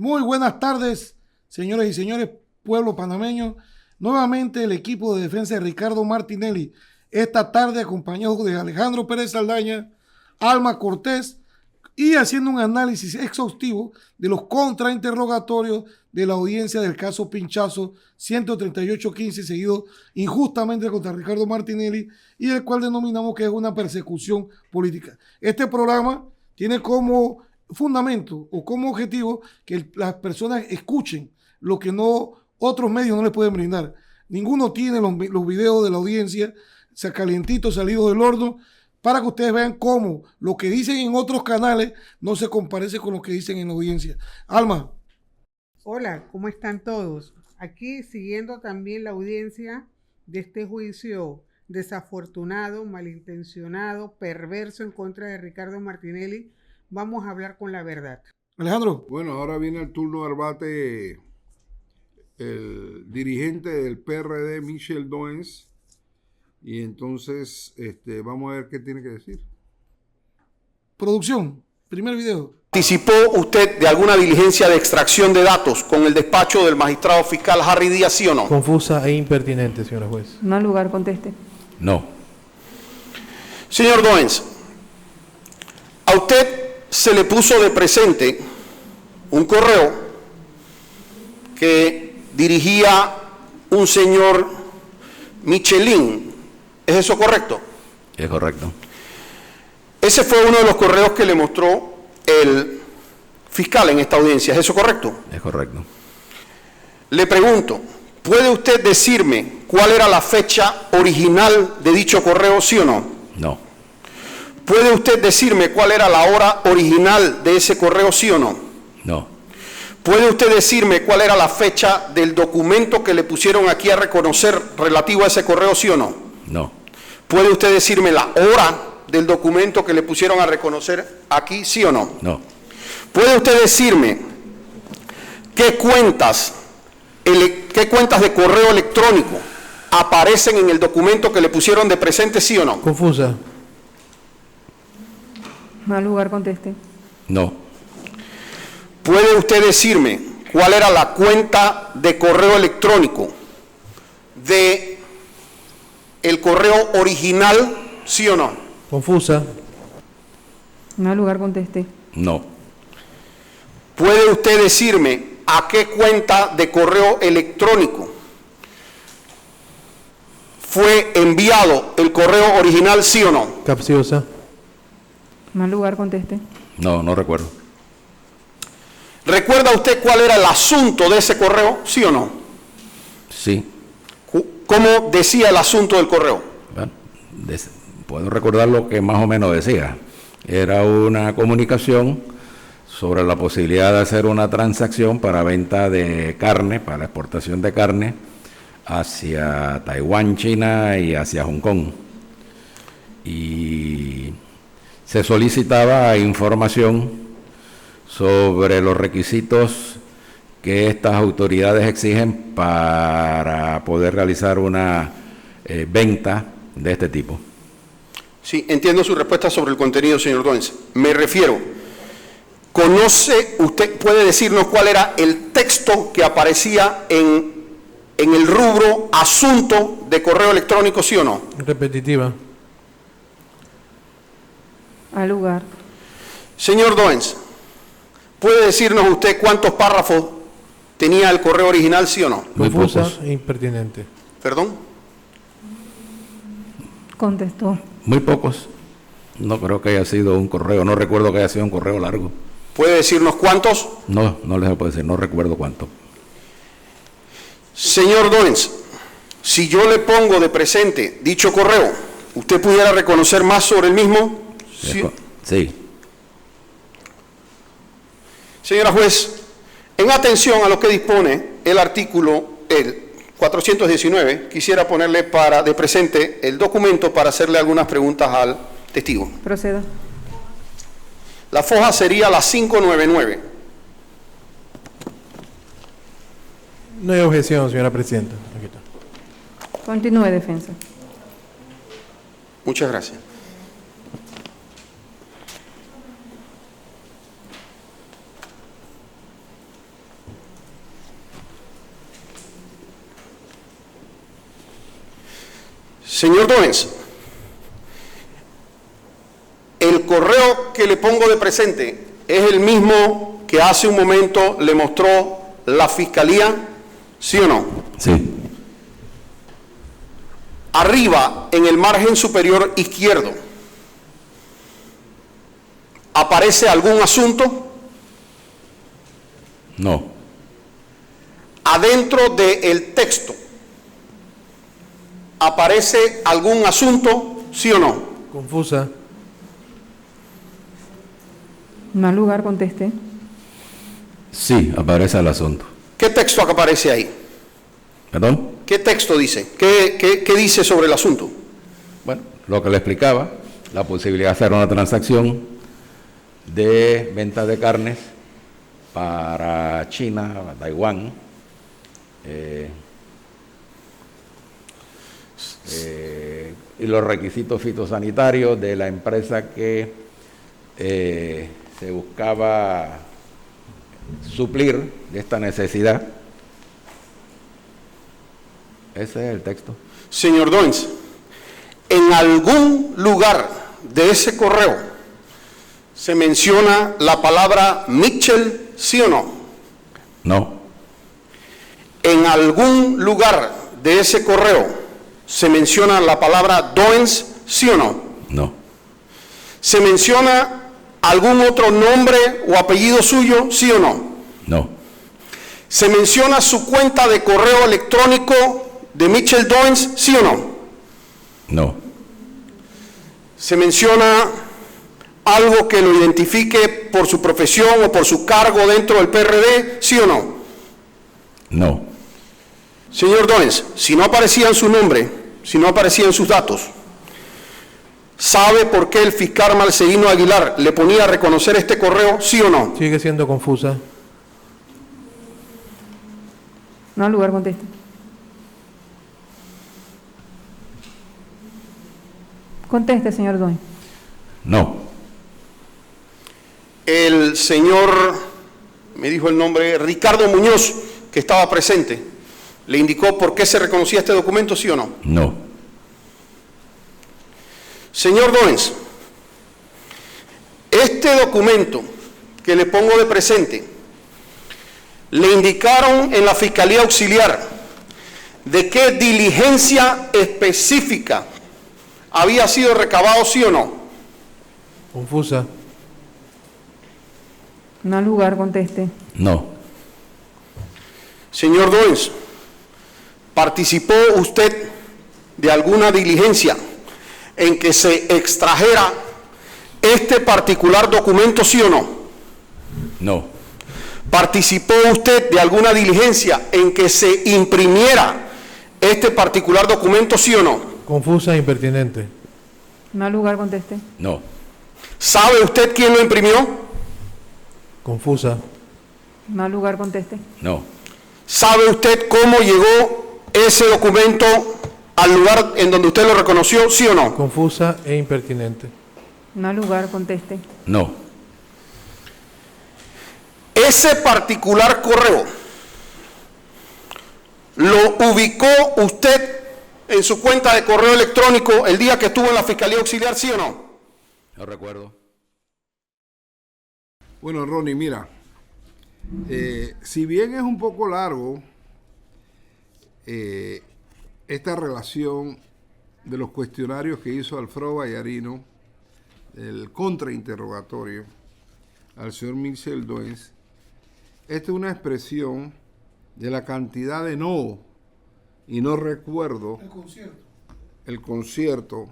Muy buenas tardes, señores y señores, pueblo panameño. Nuevamente el equipo de defensa de Ricardo Martinelli, esta tarde acompañado de Alejandro Pérez Saldaña, Alma Cortés, y haciendo un análisis exhaustivo de los contrainterrogatorios de la audiencia del caso Pinchazo 13815, seguido injustamente contra Ricardo Martinelli, y el cual denominamos que es una persecución política. Este programa tiene como fundamento o como objetivo que las personas escuchen lo que otros medios no les pueden brindar. Ninguno tiene los videos de la audiencia calientitos, salidos del horno, para que ustedes vean cómo lo que dicen en otros canales no se comparece con lo que dicen en la audiencia. Alma. Hola, ¿cómo están todos? Aquí siguiendo también la audiencia de este juicio desafortunado, malintencionado, perverso en contra de Ricardo Martinelli, vamos a hablar con la verdad. Alejandro. Bueno, ahora viene el turno al bate el dirigente del PRD, Michel Doens, y entonces vamos a ver qué tiene que decir. Producción, primer video. ¿Participó usted de alguna diligencia de extracción de datos con el despacho del magistrado fiscal Harry Díaz, sí o no? Confusa e impertinente, señora juez. No al lugar, conteste. No. Señor Doens, a usted se le puso de presente un correo que dirigía un señor Michelin. ¿Es eso correcto? Es correcto. Ese fue uno de los correos que le mostró el fiscal en esta audiencia. ¿Es eso correcto? Es correcto. Le pregunto, ¿puede usted decirme cuál era la fecha original de dicho correo, sí o no? No. ¿Puede usted decirme cuál era la hora original de ese correo, sí o no? No. ¿Puede usted decirme cuál era la fecha del documento que le pusieron aquí a reconocer relativo a ese correo, sí o no? No. ¿Puede usted decirme la hora del documento que le pusieron a reconocer aquí, sí o no? No. ¿Puede usted decirme qué cuentas de correo electrónico aparecen en el documento que le pusieron de presente, sí o no? Confusa. No al lugar, conteste. No. ¿Puede usted decirme cuál era la cuenta de correo electrónico de el correo original, sí o no? Confusa. No al lugar, conteste. No. ¿Puede usted decirme a qué cuenta de correo electrónico fue enviado el correo original, sí o no? Capciosa. No al lugar, conteste. No, no recuerdo. ¿Recuerda usted cuál era el asunto de ese correo, sí o no? Sí. ¿Cómo decía el asunto del correo? Bueno, puedo recordar lo que más o menos decía. Era una comunicación sobre la posibilidad de hacer una transacción para venta de carne, para la exportación de carne hacia Taiwán, China y hacia Hong Kong. Y se solicitaba información sobre los requisitos que estas autoridades exigen para poder realizar una venta de este tipo. Sí, entiendo su respuesta sobre el contenido, señor Doens. Me refiero, puede decirnos cuál era el texto que aparecía en el rubro asunto de correo electrónico, sí o no? Repetitiva. Al lugar. Señor Doens, ¿puede decirnos usted cuántos párrafos tenía el correo original, sí o no? Muy Confusa pocos. e impertinente. ¿Perdón? Contestó. Muy pocos. No creo que haya sido un correo, no recuerdo que haya sido un correo largo. ¿Puede decirnos cuántos? No, no les puedo decir, no recuerdo cuánto. Señor Doens, si yo le pongo de presente dicho correo, ¿usted pudiera reconocer más sobre el mismo? Sí. Sí. Señora juez, en atención a lo que dispone el artículo 419, quisiera ponerle de presente el documento para hacerle algunas preguntas al testigo. Proceda. La foja sería la 599. No hay objeción, señora presidenta. Aquí está. Continúe, defensa. Muchas gracias. Señor Doens, el correo que le pongo de presente es el mismo que hace un momento le mostró la Fiscalía, ¿sí o no? Sí. Arriba, en el margen superior izquierdo, ¿aparece algún asunto? No. Adentro del texto, ¿aparece algún asunto, sí o no? Confusa. Mal lugar, conteste. Sí, aparece el asunto. ¿Qué texto aparece ahí? ¿Perdón? ¿Qué texto dice? ¿Qué dice sobre el asunto? Bueno, lo que le explicaba, la posibilidad de hacer una transacción de venta de carnes para China, para Taiwán, y los requisitos fitosanitarios de la empresa que se buscaba suplir de esta necesidad. Ese es el texto. Señor Doens, en algún lugar de ese correo se menciona la palabra Mitchell, ¿sí o no? No, En algún lugar de ese correo se menciona la palabra Doens, ¿sí o no? no, ¿Se menciona algún otro nombre o apellido suyo, sí o no? no, ¿Se menciona su cuenta de correo electrónico de Mitchell Doens, sí o no? no, ¿Se menciona algo que lo identifique por su profesión o por su cargo dentro del PRD, sí o no? no, Señor Doens, si no aparecía en su nombre, si no aparecían sus datos, ¿sabe por qué el fiscal Marcelino Aguilar le ponía a reconocer este correo, sí o no? Sigue siendo confusa. Mal lugar, conteste. Conteste, señor Doens. no, El señor, me dijo el nombre, Ricardo Muñoz, que estaba presente, ¿le indicó por qué se reconocía este documento, sí o no? no, Señor Doens, este documento que le pongo de presente, le indicaron en la Fiscalía Auxiliar de qué diligencia específica había sido recabado, sí o no. Confusa. Mal lugar, conteste. no, Señor Doens, ¿participó usted de alguna diligencia en que se extrajera este particular documento, sí o no? no, ¿Participó usted de alguna diligencia en que se imprimiera este particular documento, sí o no? Confusa e impertinente. Mal lugar, conteste. no, ¿Sabe usted quién lo imprimió? Confusa. Mal lugar, conteste. no, ¿Sabe usted cómo llegó ese documento al lugar en donde usted lo reconoció, sí o no? Confusa e impertinente. Mal lugar, conteste. no, Ese particular correo lo ubicó usted en su cuenta de correo electrónico el día que estuvo en la Fiscalía Auxiliar, ¿sí o no? no recuerdo. Bueno, Ronnie, mira, si bien es un poco largo esta relación de los cuestionarios que hizo Alfredo Vallarino, el contrainterrogatorio al señor Mitchell Doens, esta es una expresión de la cantidad de no, y no recuerdo el concierto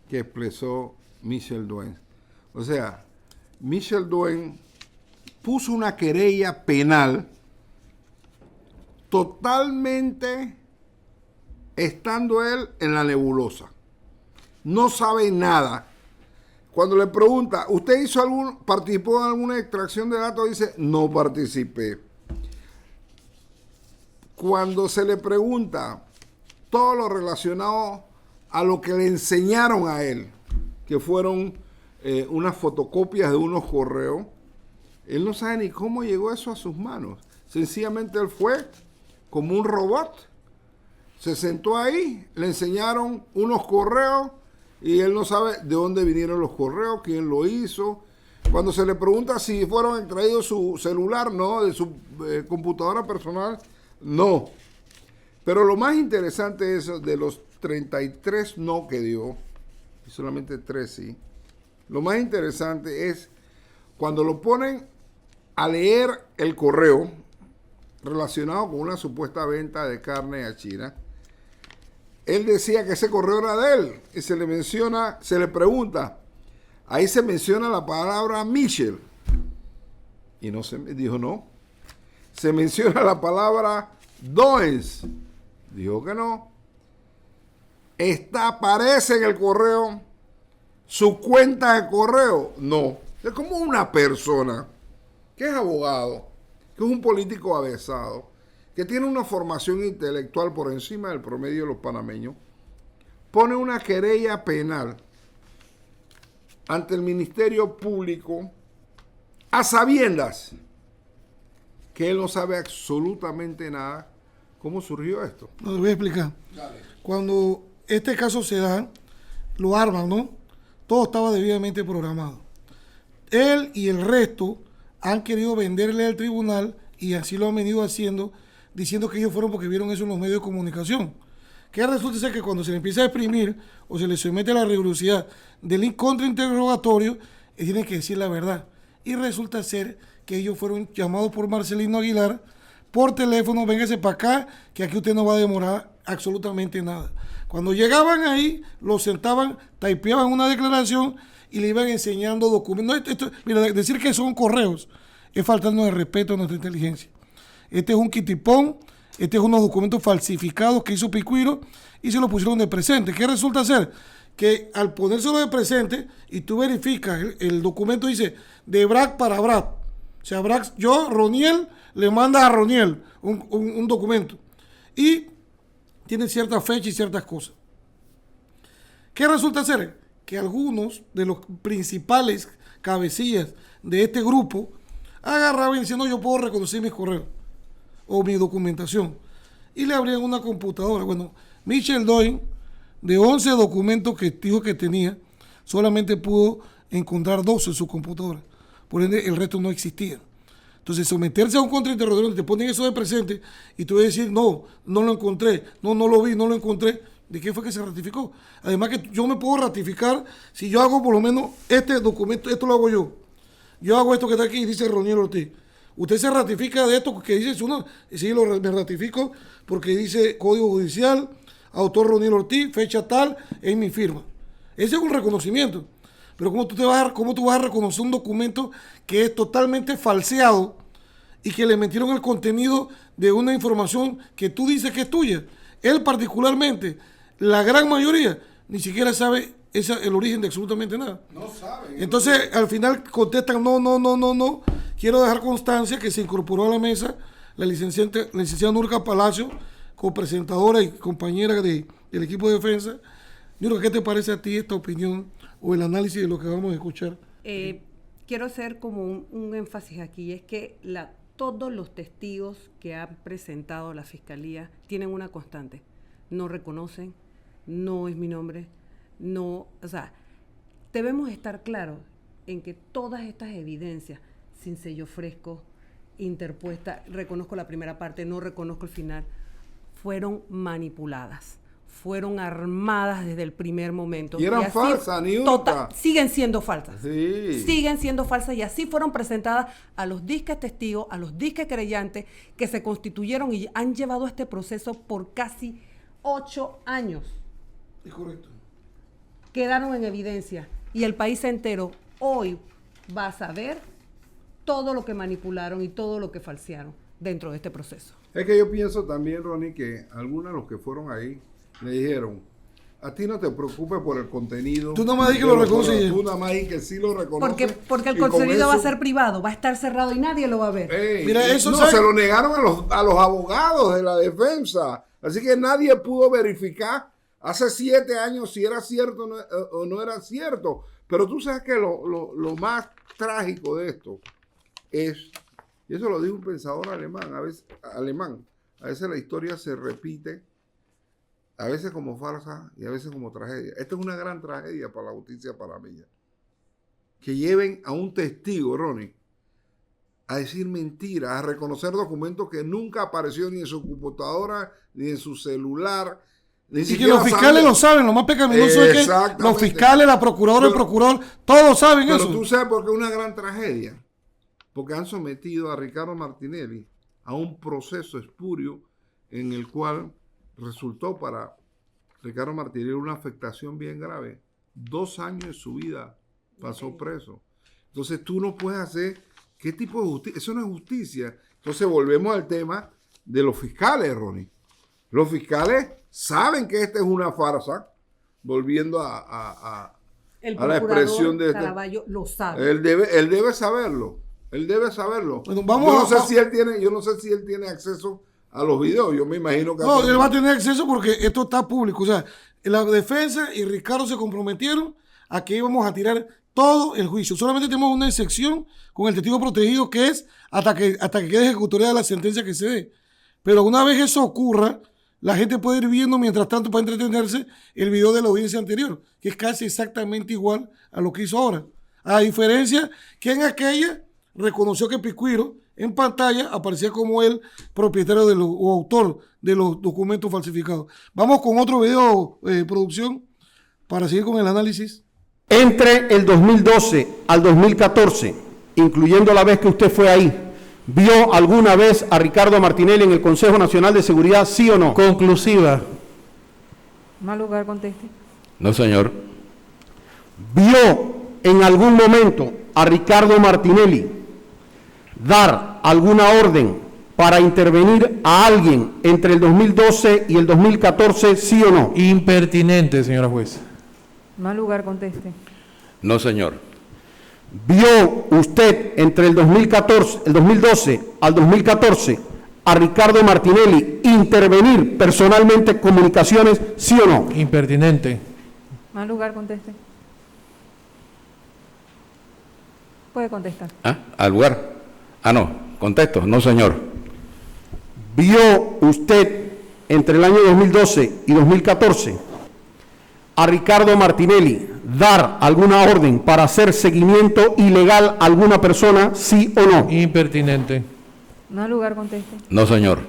que expresó Mitchell Doens. O sea, Mitchell Doens puso una querella penal totalmente estando él en la nebulosa. No sabe nada. Cuando le pregunta, ¿usted participó en alguna extracción de datos? Dice, no participé. Cuando se le pregunta todo lo relacionado a lo que le enseñaron a él, que fueron unas fotocopias de unos correos, él no sabe ni cómo llegó eso a sus manos. Sencillamente él fue como un robot Se sentó ahí, le enseñaron unos correos y él no sabe de dónde vinieron los correos, quién lo hizo. Cuando se le pregunta si fueron extraídos su celular, no, de su computadora personal, no. Pero lo más interesante es de los 33 no que dio, y solamente 3 sí. Lo más interesante es cuando lo ponen a leer el correo relacionado con una supuesta venta de carne a China. Él decía que ese correo era de él y se le menciona, se le pregunta, ahí se menciona la palabra Michel y no se dijo no. Se menciona la palabra Doens, dijo que no. Aparece en el correo su cuenta de correo, no. Es como una persona que es abogado, que es un político avesado, que tiene una formación intelectual por encima del promedio de los panameños, pone una querella penal ante el Ministerio Público a sabiendas que él no sabe absolutamente nada cómo surgió esto. No, te voy a explicar. Dale. Cuando este caso se da, lo arman, ¿no? Todo estaba debidamente programado. Él y el resto han querido venderle al tribunal, y así lo han venido haciendo, diciendo que ellos fueron porque vieron eso en los medios de comunicación. Que resulta ser que cuando se le empieza a exprimir o se le somete a la rigurosidad del contrainterrogatorio, tienen que decir la verdad. Y resulta ser que ellos fueron llamados por Marcelino Aguilar por teléfono: véngase para acá, que aquí usted no va a demorar absolutamente nada. Cuando llegaban ahí, los sentaban, typeaban una declaración y le iban enseñando documentos. Mira, decir que son correos es faltarnos de respeto a nuestra inteligencia. Este es un quitipón, este es unos documentos falsificados que hizo Picuiro y se lo pusieron de presente. ¿Qué resulta ser? Que al ponérselo de presente y tú verificas, el documento dice de Brad para Brad. O sea, Brad, Roniel, le manda a Roniel un documento. Y tiene cierta fecha y ciertas cosas. ¿Qué resulta ser? Que algunos de los principales cabecillas de este grupo agarraban y decían: no, yo puedo reconocer mis correos o mi documentación, y le abrían una computadora. Bueno, Michel Doyen, de 11 documentos que dijo que tenía, solamente pudo encontrar 12 en su computadora, por ende el resto no existía. Entonces, someterse a un contrainterrogatorio donde te ponen eso de presente y tú vas a decir: no, no lo encontré, no lo vi, no lo encontré. ¿De qué fue que se ratificó? Además que yo me puedo ratificar si yo hago por lo menos este documento, esto lo hago yo. Yo hago esto que está aquí y dice Roniel Ortiz. Usted se ratifica de esto que dice uno, sí, me ratifico porque dice Código Judicial, autor Roniel Ortiz, fecha tal, es mi firma. Ese es un reconocimiento. Pero ¿cómo tú vas a reconocer un documento que es totalmente falseado y que le metieron el contenido de una información que tú dices que es tuya? Él particularmente, la gran mayoría, ni siquiera sabe el origen de absolutamente nada. No sabe. Entonces, al final contestan: no. Quiero dejar constancia que se incorporó a la mesa la licenciada Nurka Palacio, copresentadora y compañera del equipo de defensa. Nurka, ¿qué te parece a ti esta opinión o el análisis de lo que vamos a escuchar? Quiero hacer como un énfasis aquí, es que todos los testigos que ha presentado la Fiscalía tienen una constante: no reconocen, no es mi nombre, no, o sea, debemos estar claros en que todas estas evidencias, sin sello fresco, interpuesta, reconozco la primera parte, no reconozco el final, fueron manipuladas, fueron armadas desde el primer momento. Y eran falsas, ni una. Siguen siendo falsas. Sí. Siguen siendo falsas, y así fueron presentadas a los disques testigos, a los disques creyentes, que se constituyeron y han llevado este proceso por casi 8 años. Es correcto. Quedaron en evidencia y el país entero hoy va a saber todo lo que manipularon y todo lo que falsearon dentro de este proceso. Es que yo pienso también, Ronnie, que algunos de los que fueron ahí le dijeron: a ti no te preocupes por el contenido. Tú nada más di que lo reconoces. Tú nada más di que sí lo reconoces. Porque el contenido va a ser privado, va a estar cerrado y nadie lo va a ver. Mira, eso no, se lo negaron a los abogados de la defensa. Así que nadie pudo verificar hace 7 años si era cierto o no era cierto. Pero tú sabes que lo más trágico de esto es, y eso lo dijo un pensador alemán, a veces la historia se repite a veces como farsa y a veces como tragedia. Esta es una gran tragedia para la justicia panameña. Que lleven a un testigo, Ronnie, a decir mentiras, a reconocer documentos que nunca apareció ni en su computadora, ni en su celular. Ni Y que los fiscales lo saben, lo más pecaminoso es que los fiscales, la procuradora, el procurador, todos saben eso. Pero tú sabes por qué es una gran tragedia. Porque han sometido a Ricardo Martinelli a un proceso espurio en el cual resultó para Ricardo Martinelli una afectación bien grave. 2 años de su vida pasó preso. Entonces tú no puedes hacer, ¿qué tipo de justicia? Eso no es justicia. Entonces volvemos al tema de los fiscales, Ronnie. Los fiscales saben que esta es una farsa, volviendo a la expresión de Caraballo lo sabe. Él debe saberlo. Él debe saberlo. Bueno, yo no sé si él tiene acceso a los videos. Yo me imagino que no, él va a tener acceso porque esto está público. O sea, la defensa y Ricardo se comprometieron a que íbamos a tirar todo el juicio. Solamente tenemos una excepción con el testigo protegido, que es hasta que quede ejecutoria la sentencia que se dé. Pero una vez eso ocurra, la gente puede ir viendo, mientras tanto, para entretenerse, el video de la audiencia anterior, que es casi exactamente igual a lo que hizo ahora. A diferencia que en aquella reconoció que Picuiro en pantalla aparecía como el propietario o autor de los documentos falsificados. Vamos con otro video, producción, para seguir con el análisis. Entre el 2012 al 2014, incluyendo la vez que usted fue ahí, ¿vio alguna vez a Ricardo Martinelli en el Consejo Nacional de Seguridad, sí o no? Conclusiva. Mal lugar conteste. No, señor. ¿Vio en algún momento a Ricardo Martinelli dar alguna orden para intervenir a alguien entre el 2012 y el 2014, sí o no? Impertinente, señora juez. Mal lugar conteste. No, señor. ¿Vio usted entre el 2012 al 2014 a Ricardo Martinelli intervenir personalmente comunicaciones, sí o no? Impertinente. Mal lugar conteste. Puede contestar. ¿Al lugar? No. Contesto. No, señor. ¿Vio usted entre el año 2012 y 2014 a Ricardo Martinelli dar alguna orden para hacer seguimiento ilegal a alguna persona, sí o no? Impertinente. Mal lugar conteste. No, señor.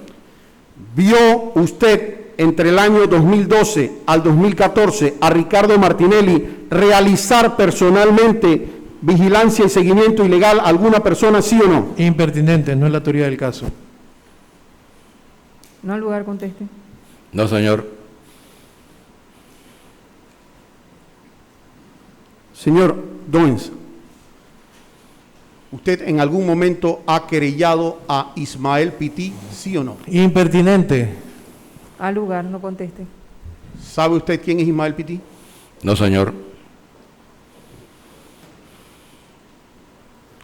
¿Vio usted entre el año 2012 al 2014 a Ricardo Martinelli realizar personalmente vigilancia y seguimiento ilegal a alguna persona, sí o no? Impertinente, no es la teoría del caso. Mal lugar conteste. No, señor. Señor Doens, ¿usted en algún momento ha querellado a Ismael Pití, sí o no? Impertinente. Al lugar, no conteste. ¿Sabe usted quién es Ismael Pití? No, señor.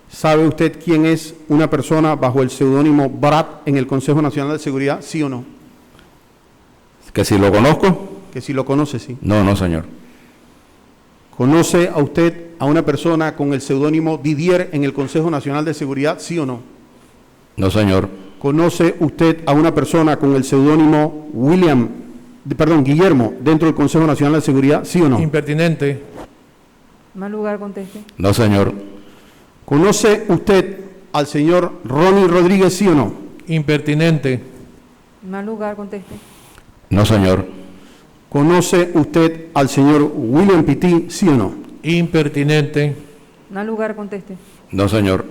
¿Sabe usted quién es una persona bajo el seudónimo Brat en el Consejo Nacional de Seguridad, sí o no? ¿Que si lo conozco? Que si lo conoce, sí. No, no, señor. ¿Conoce a usted a una persona con el seudónimo Didier en el Consejo Nacional de Seguridad, sí o no? No, señor. ¿Conoce usted a una persona con el seudónimo Guillermo dentro del Consejo Nacional de Seguridad, sí o no? Impertinente. Mal lugar conteste. No, señor. ¿Conoce usted al señor Ronnie Rodríguez, sí o no? Impertinente. Mal lugar conteste. No, señor. ¿Conoce usted al señor William Pití, sí o no? Impertinente. Mal lugar conteste. No, señor.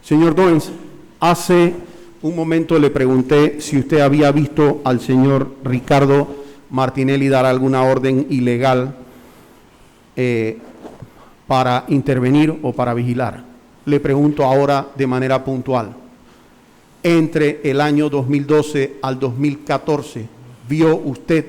Señor Doens, hace un momento le pregunté si usted había visto al señor Ricardo Martinelli dar alguna orden ilegal para intervenir o para vigilar. Le pregunto ahora de manera puntual. Entre el año 2012 al 2014, ¿vio usted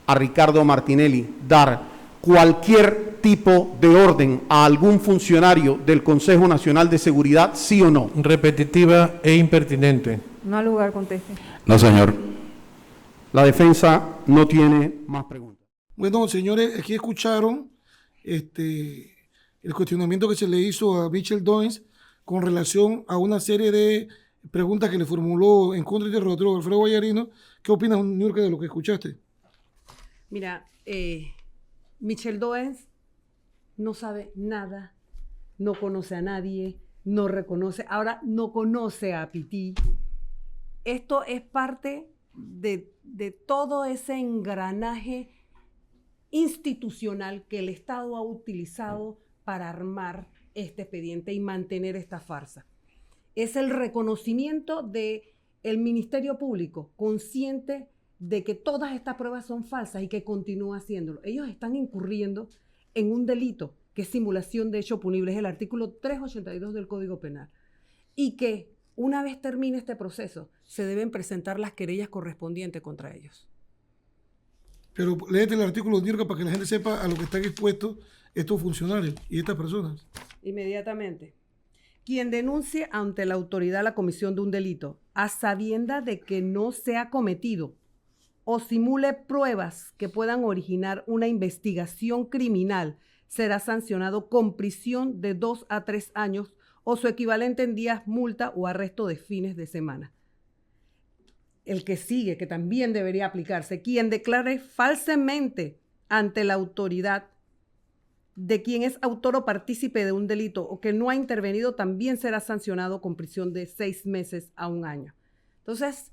a Ricardo Martinelli dar cualquier tipo de orden a algún funcionario del Consejo Nacional de Seguridad, sí o no? Repetitiva e impertinente. Mal lugar conteste. No, señor. La defensa no tiene más preguntas. Bueno, señores, aquí escucharon el cuestionamiento que se le hizo a Michel Doens con relación a una serie de preguntas que le formuló en contra del interrogatorio de Alfredo Vallarino. ¿Qué opinas, Niurka, de lo que escuchaste? Mira, Michel Doens no sabe nada, no conoce a nadie, no reconoce, ahora no conoce a Pití. Esto es parte de todo ese engranaje institucional que el Estado ha utilizado para armar este expediente y mantener esta farsa. Es el reconocimiento del Ministerio Público, consciente de que todas estas pruebas son falsas y que continúa haciéndolo. Ellos están incurriendo en un delito que es simulación de hecho punible, es el artículo 382 del Código Penal, y que una vez termine este proceso, se deben presentar las querellas correspondientes contra ellos. Pero léete el artículo, Nirka, para que la gente sepa a lo que están expuestos estos funcionarios y estas personas. Inmediatamente. Quien denuncie ante la autoridad la comisión de un delito, a sabienda de que no se ha cometido o simule pruebas que puedan originar una investigación criminal, será sancionado con prisión de 2 a 3 años o su equivalente en días, multa o arresto de fines de semana. El que sigue, que también debería aplicarse, quien declare falsamente ante la autoridad de quien es autor o partícipe de un delito o que no ha intervenido, también será sancionado con prisión de 6 meses a 1 año. Entonces,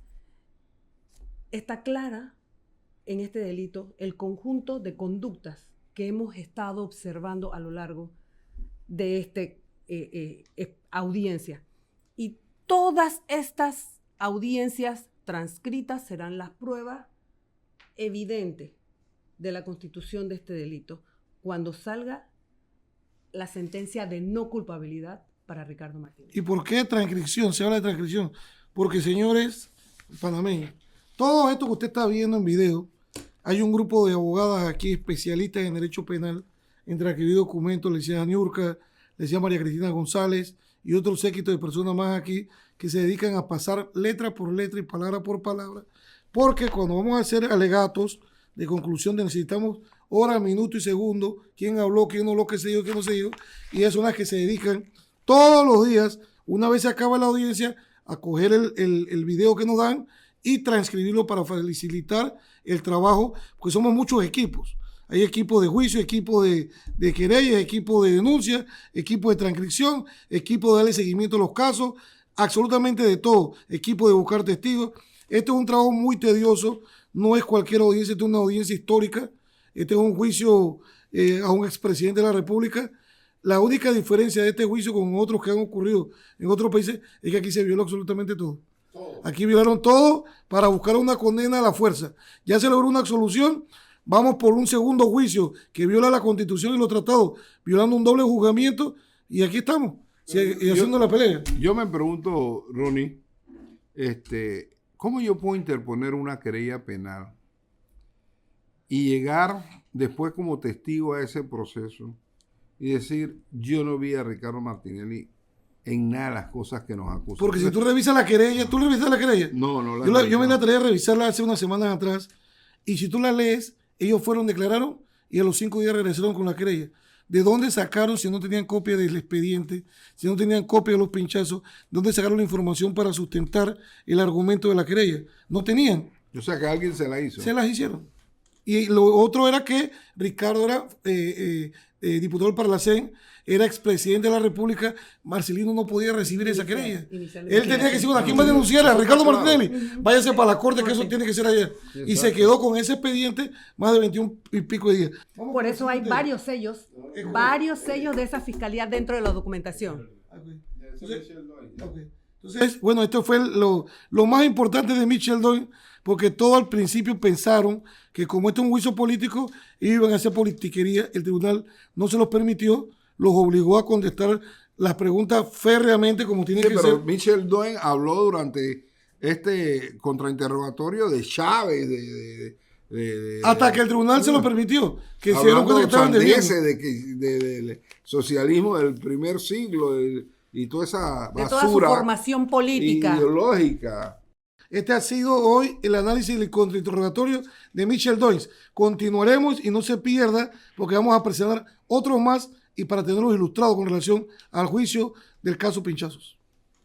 está clara en este delito el conjunto de conductas que hemos estado observando a lo largo de esta audiencia. Y todas estas audiencias transcritas serán las pruebas evidentes de la constitución de este delito cuando salga la sentencia de no culpabilidad para Ricardo Martínez. ¿Y por qué transcripción? Se habla de transcripción. Porque, señores panameños, todo esto que usted está viendo en video, hay un grupo de abogadas aquí especialistas en derecho penal, en transcribir documentos, le decía Niurka, le decía María Cristina González y otro séquito de personas más aquí que se dedican a pasar letra por letra y palabra por palabra, porque cuando vamos a hacer alegatos de conclusión necesitamos hora, minuto y segundo, quién habló, quién no habló, qué sé yo, qué no sé yo, y son las que se dedican todos los días, una vez se acaba la audiencia, a coger el video que nos dan y transcribirlo para facilitar el trabajo, porque somos muchos equipos. Hay equipo de juicio, equipo de querellas, equipo de denuncia, equipo de transcripción, equipo de darle seguimiento a los casos, absolutamente de todo, equipo de buscar testigos. Esto es un trabajo muy tedioso, no es cualquier audiencia, esto es una audiencia histórica, este es un juicio a un expresidente de la República. La única diferencia de este juicio con otros que han ocurrido en otros países es que aquí se violó absolutamente todo. Aquí violaron todo para buscar una condena a la fuerza. Ya se logró una absolución, vamos por un segundo juicio que viola la Constitución y los tratados, violando un doble juzgamiento, y aquí estamos, haciendo la pelea. Yo me pregunto, Ronnie, ¿cómo yo puedo interponer una querella penal y llegar después como testigo a ese proceso y decir, yo no vi a Ricardo Martinelli en nada de las cosas que nos acusan? Porque si tú revisas la querella, ¿tú revisas la querella? No, yo me la traía a revisarla hace unas semanas atrás, y si tú la lees, ellos fueron, declararon, y a los 5 días regresaron con la querella. ¿De dónde sacaron, si no tenían copia del expediente, si no tenían copia de los pinchazos, dónde sacaron la información para sustentar el argumento de la querella? No tenían. O sea, que alguien se la hizo. Se las hicieron. Y lo otro era que Ricardo era diputado del Parlacén, era expresidente de la República, Marcelino no podía recibir esa querella. Él tenía que decir, bueno, ¿a quién va a denunciar? A Ricardo Martinelli. Váyase para la corte, que eso tiene que ser ayer. Y se quedó con ese expediente más de 21 y pico de días. Por eso hay varios sellos de esa fiscalía dentro de la documentación. Entonces, bueno, esto fue lo más importante de Michel Doens, porque todos al principio pensaron que como esto es un juicio político, iban a hacer politiquería. El tribunal no se los permitió, los obligó a contestar las preguntas férreamente como tiene que ser. Michel Doens habló durante este contrainterrogatorio de Chávez, hasta que el tribunal se lo permitió, que se dieron cuenta que estaban debiendo. Del socialismo del primer siglo y toda esa basura de toda su formación política ideológica. Este ha sido hoy el análisis del contrainterrogatorio de Michel Doens. Continuaremos y no se pierda, porque vamos a presentar otros más y para tenerlos ilustrados con relación al juicio del caso Pinchazos.